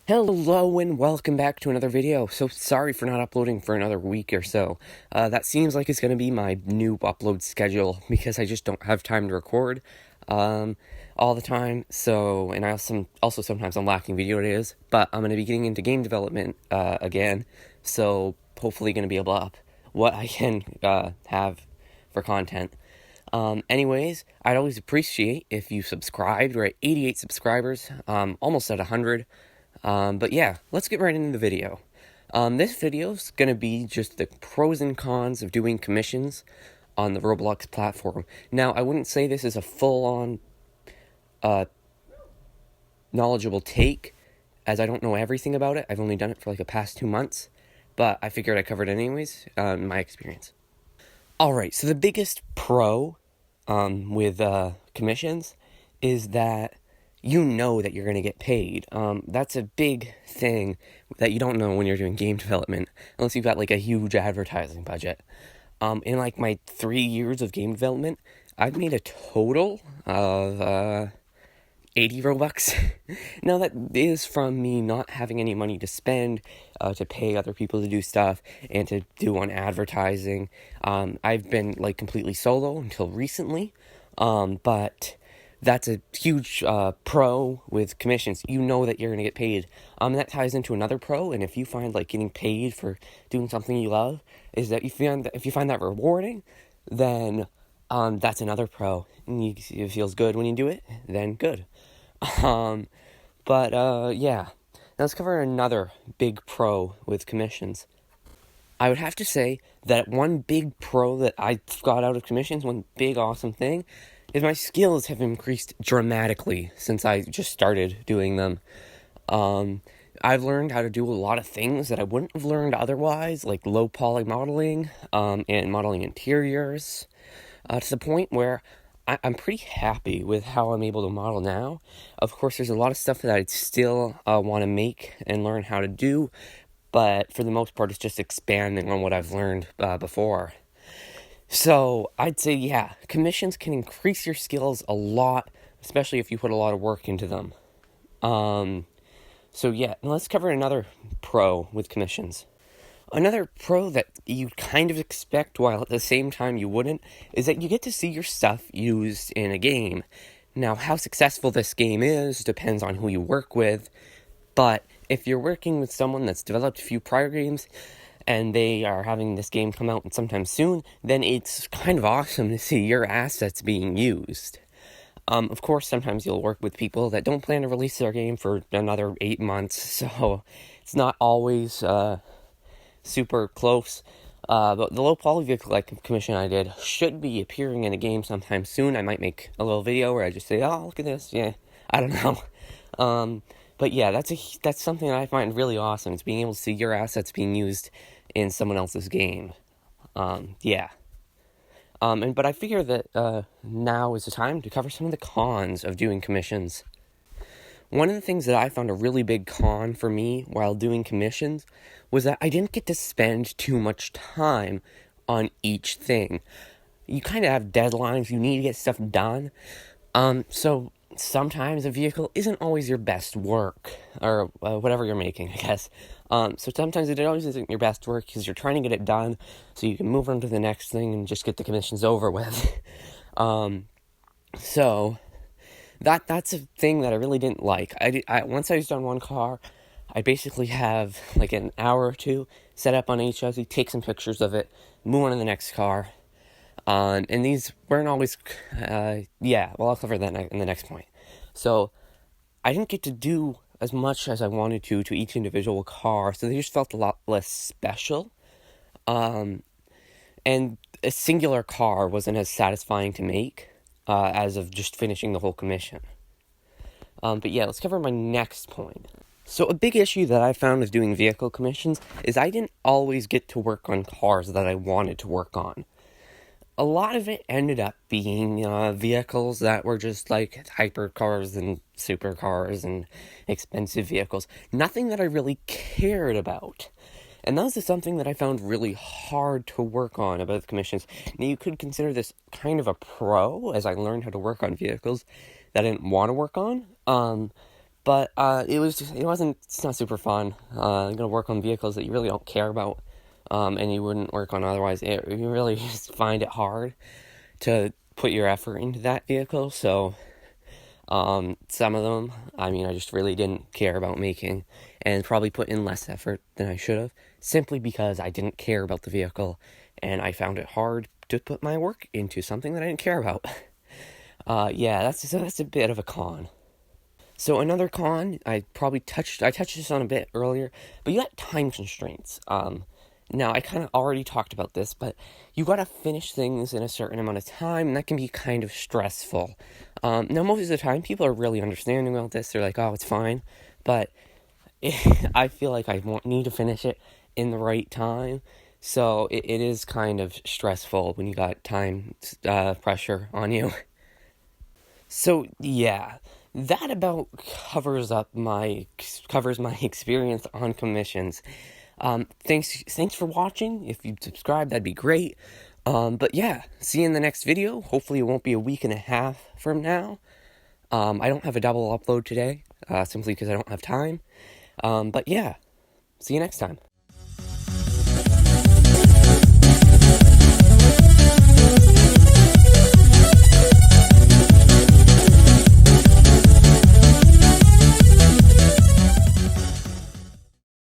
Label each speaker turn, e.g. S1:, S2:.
S1: Hello and welcome back to another video. So sorry for not uploading for another week or so. That seems like it's going to be my new upload schedule because I just don't have time to record all the time. So, and I also sometimes I'm lacking video ideas, but I'm going to be getting into game development again. So hopefully going to be able to up what I can have for content. Anyways, I'd always appreciate if you subscribed. We're at 88 subscribers, almost at 100. But yeah, let's get right into the video. This video's gonna be just the pros and cons of doing commissions on the Roblox platform. Now, I wouldn't say this is a full-on, knowledgeable take, as I don't know everything about it. I've only done it for like the past 2 months, but I figured I covered it anyways, in my experience. Alright, so the biggest pro, with, commissions is that you know that you're going to get paid. That's a big thing that you don't know when you're doing game development, unless you've got like a huge advertising budget. In like my 3 years of game development, I've made a total of 80 Robux. Now that is from me not having any money to spend, to pay other people to do stuff, and to do on advertising. I've been like completely solo until recently, but that's a huge pro with commissions. You know that you're going to get paid. That ties into another pro, and if you find like getting paid for doing something you love, is that if you find that rewarding, then that's another pro. And it feels good when you do it, then good. Yeah. Now let's cover another big pro with commissions. I would have to say that one big pro that I got out of commissions, one big awesome thing, is my skills have increased dramatically since I just started doing them. I've learned how to do a lot of things that I wouldn't have learned otherwise, like low poly modeling, and modeling interiors, to the point where I'm pretty happy with how I'm able to model now. Of course, there's a lot of stuff that I'd still want to make and learn how to do, but for the most part, it's just expanding on what I've learned before. So, I'd say, yeah, commissions can increase your skills a lot, especially if you put a lot of work into them. So yeah, let's cover another pro with commissions. Another pro that you kind of expect while at the same time you wouldn't is that you get to see your stuff used in a game. Now, how successful this game is depends on who you work with, but if you're working with someone that's developed a few prior games and they are having this game come out sometime soon, then it's kind of awesome to see your assets being used. Of course, sometimes you'll work with people that don't plan to release their game for another 8 months, so it's not always super close. But the low poly vehicle like commission I did should be appearing in a game sometime soon. I might make a little video where I just say, "Oh, look at this." Yeah, I don't know. But yeah, that's something that I find really awesome. It's being able to see your assets being used in someone else's game. Yeah. But I figure that now is the time to cover some of the cons of doing commissions. One of the things that I found a really big con for me while doing commissions was that I didn't get to spend too much time on each thing. You kind of have deadlines, you need to get stuff done. So sometimes a vehicle isn't always your best work, or whatever you're making, I guess. So sometimes it always isn't your best work because you're trying to get it done so you can move on to the next thing and just get the commissions over with. So that's a thing that I really didn't like. Once I was done one car, I basically have like an hour or two set up on HUD, take some pictures of it, move on to the next car. And these weren't always, I'll cover that in the next point. So, I didn't get to do as much as I wanted to each individual car, so they just felt a lot less special. And a singular car wasn't as satisfying to make, as of just finishing the whole commission. But yeah, let's cover my next point. So a big issue that I found with doing vehicle commissions is I didn't always get to work on cars that I wanted to work on. A lot of it ended up being vehicles that were just like hypercars and supercars and expensive vehicles. Nothing that I really cared about. And that was something that I found really hard to work on about the commissions. Now, you could consider this kind of a pro, as I learned how to work on vehicles that I didn't want to work on. But it's not super fun. You gotta work on vehicles that you really don't care about, and you wouldn't work on otherwise. You really just find it hard to put your effort into that vehicle. So, some of them, I mean, I just really didn't care about making, and probably put in less effort than I should have, simply because I didn't care about the vehicle, and I found it hard to put my work into something that I didn't care about. Yeah, that's a bit of a con. So another con, I touched this on a bit earlier, but you got time constraints. Now I kind of already talked about this, but you gotta finish things in a certain amount of time, and that can be kind of stressful. Now most of the time, people are really understanding about this. They're like, "Oh, it's fine," but I feel like need to finish it in the right time. So it is kind of stressful when you got time pressure on you. So yeah, that about covers my experience on commissions. Thanks for watching. If you subscribe, that'd be great. But yeah, see you in the next video. Hopefully, it won't be a week and a half from now. I don't have a double upload today, simply because I don't have time. But yeah, see you next time.